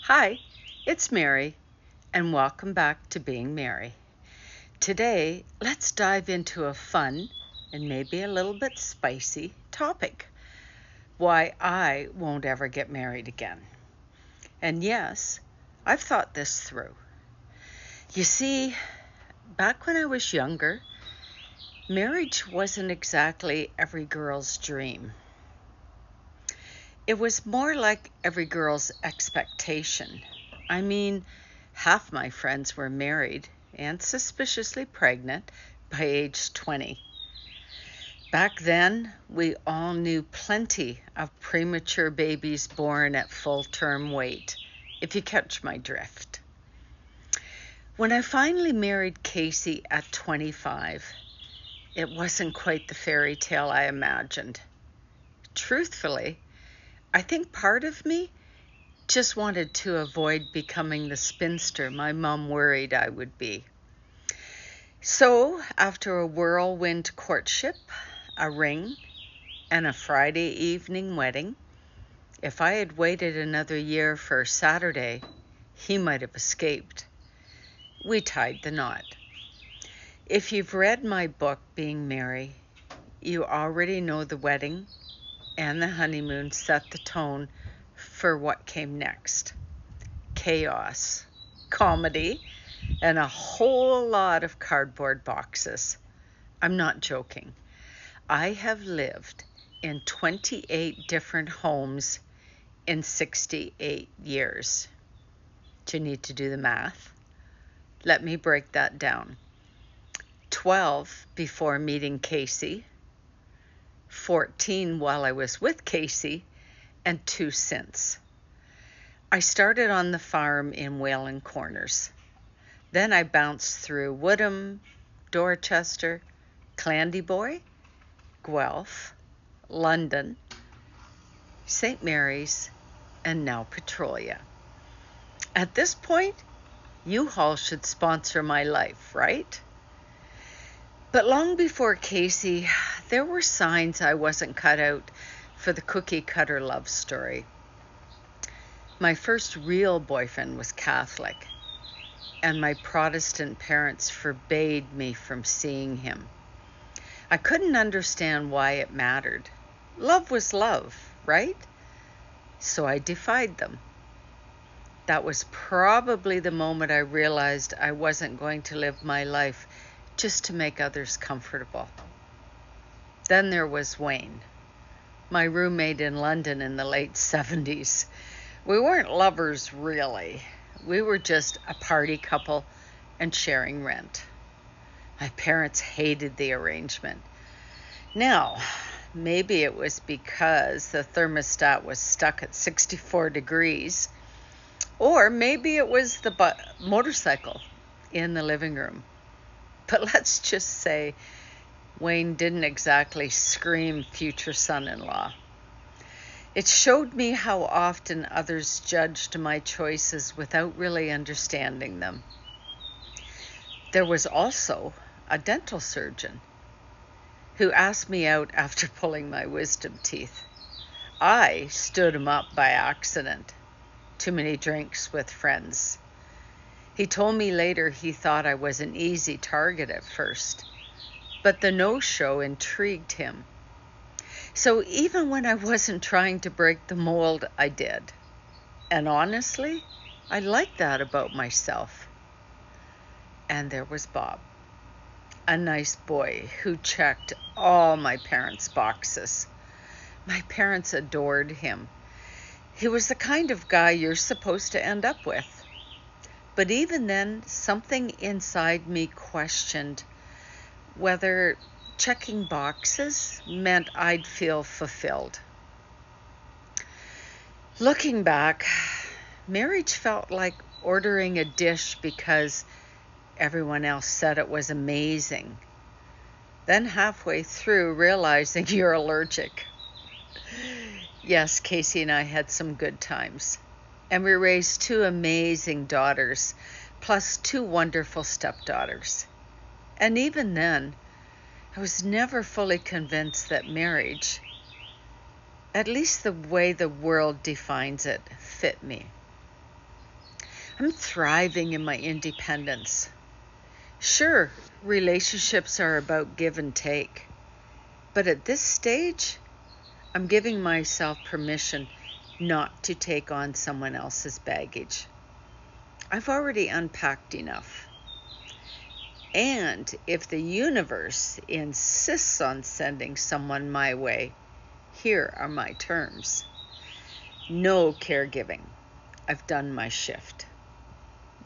Hi, it's Mary, and welcome back to Being Mary. Today, let's dive into a fun and maybe a little bit spicy topic: why I won't ever get married again. And yes, I've thought this through. You see, back when I was younger, marriage wasn't exactly every girl's dream. It was more like every girl's expectation. I mean, half my friends were married and suspiciously pregnant by age 20. Back then, we all knew plenty of premature babies born at full-term weight, if you catch my drift. When I finally married Casey at 25, it wasn't quite the fairy tale I imagined. Truthfully, I think part of me just wanted to avoid becoming the spinster my mom worried I would be. So, after a whirlwind courtship, a ring, and a Friday evening wedding, if I had waited another year for Saturday, he might have escaped. We tied the knot. If you've read my book, Being Mary, you already know the wedding and the honeymoon set the tone for what came next. Chaos, comedy, and a whole lot of cardboard boxes. I'm not joking. I have lived in 28 different homes in 68 years. Do you need to do the math? Let me break that down. 12 before meeting Casey, 14 while I was with Casey, and 2 since. I started on the farm in Whalen Corners. Then I bounced through Woodham, Dorchester, Clandeboye, Guelph, London, St. Mary's, and now Petrolia. At this point, U-Haul should sponsor my life, right? But long before Casey, there were signs I wasn't cut out for the cookie-cutter love story. My first real boyfriend was Catholic, and my Protestant parents forbade me from seeing him. I couldn't understand why it mattered. Love was love, right? So I defied them. That was probably the moment I realized I wasn't going to live my life just to make others comfortable. Then there was Wayne, my roommate in London in the late 70s. We weren't lovers, really. We were just a party couple and sharing rent. My parents hated the arrangement. Now, maybe it was because the thermostat was stuck at 64 degrees, or maybe it was the motorcycle in the living room. But let's just say Wayne didn't exactly scream future son-in-law. It showed me how often others judged my choices without really understanding them. There was also a dental surgeon who asked me out after pulling my wisdom teeth. I stood him up by accident. Too many drinks with friends. He told me later he thought I was an easy target at first, but the no-show intrigued him. So even when I wasn't trying to break the mold, I did. And honestly, I liked that about myself. And there was Bob, a nice boy who checked all my parents' boxes. My parents adored him. He was the kind of guy you're supposed to end up with. But even then, something inside me questioned whether checking boxes meant I'd feel fulfilled. Looking back, marriage felt like ordering a dish because everyone else said it was amazing. Then halfway through, realizing you're allergic. Yes, Casey and I had some good times. And we raised 2 amazing daughters, plus 2 wonderful stepdaughters. And even then, I was never fully convinced that marriage, at least the way the world defines it, fit me. I'm thriving in my independence. Sure, relationships are about give and take, but at this stage, I'm giving myself permission not to take on someone else's baggage. I've already unpacked enough. And if the universe insists on sending someone my way, here are my terms. No caregiving. I've done my shift.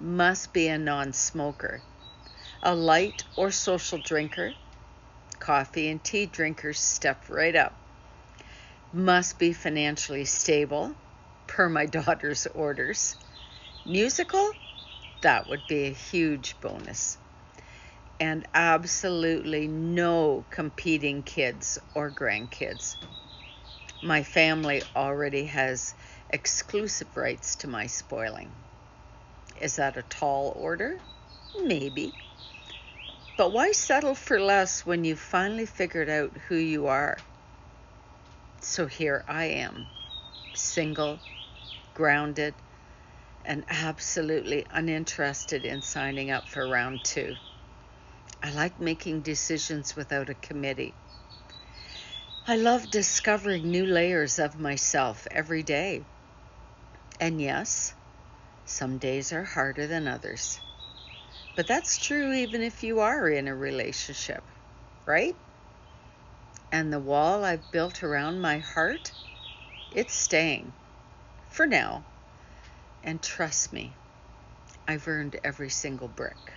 Must be a non-smoker. A light or social drinker. Coffee and tea drinkers step right up. Must be financially stable, per my daughter's orders. Musical? That would be a huge bonus. And absolutely no competing kids or grandkids. My family already has exclusive rights to my spoiling. Is that a tall order? Maybe. But why settle for less when you've finally figured out who you are? So here I am, single, grounded, and absolutely uninterested in signing up for round 2. I like making decisions without a committee. I love discovering new layers of myself every day. And yes, some days are harder than others. But that's true even if you are in a relationship, right? And the wall I've built around my heart, it's staying. For now. And trust me, I've earned every single brick.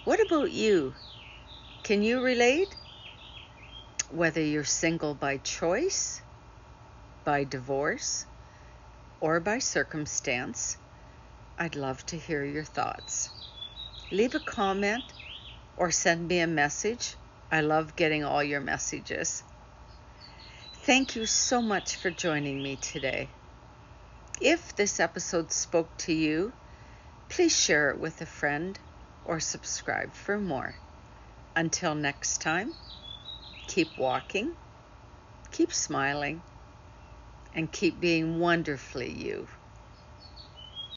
What about you? Can you relate? Whether you're single by choice, by divorce, or by circumstance, I'd love to hear your thoughts. Leave a comment or send me a message. I love getting all your messages. Thank you so much for joining me today. If this episode spoke to you, please share it with a friend or subscribe for more. Until next time, keep walking, keep smiling, and keep being wonderfully you.